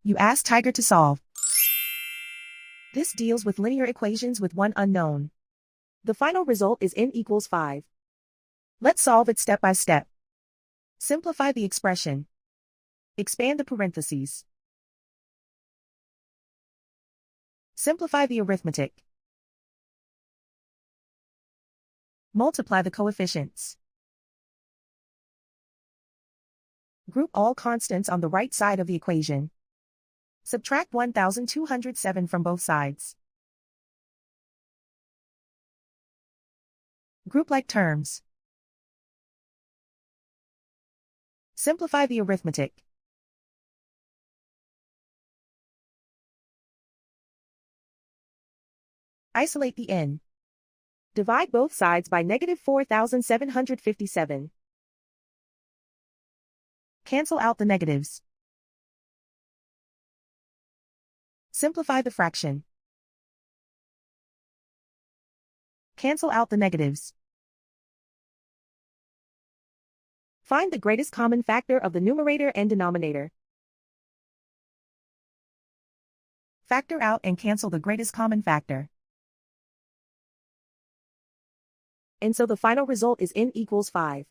You ask Tiger to solve. This deals with linear equations with one unknown. The final result is n equals 5. Let's solve it step by step. Simplify the expression. Expand the parentheses. Simplify the arithmetic. Multiply the coefficients. Group all constants on the right side of the equation. Subtract 1,207 from both sides. Group like terms. Simplify the arithmetic. Isolate the n. Divide both sides by negative 4,757. Cancel out the negatives. Simplify the fraction. Cancel out the negatives. Find the greatest common factor of the numerator and denominator. Factor out and cancel the greatest common factor. And so the final result is n equals 5.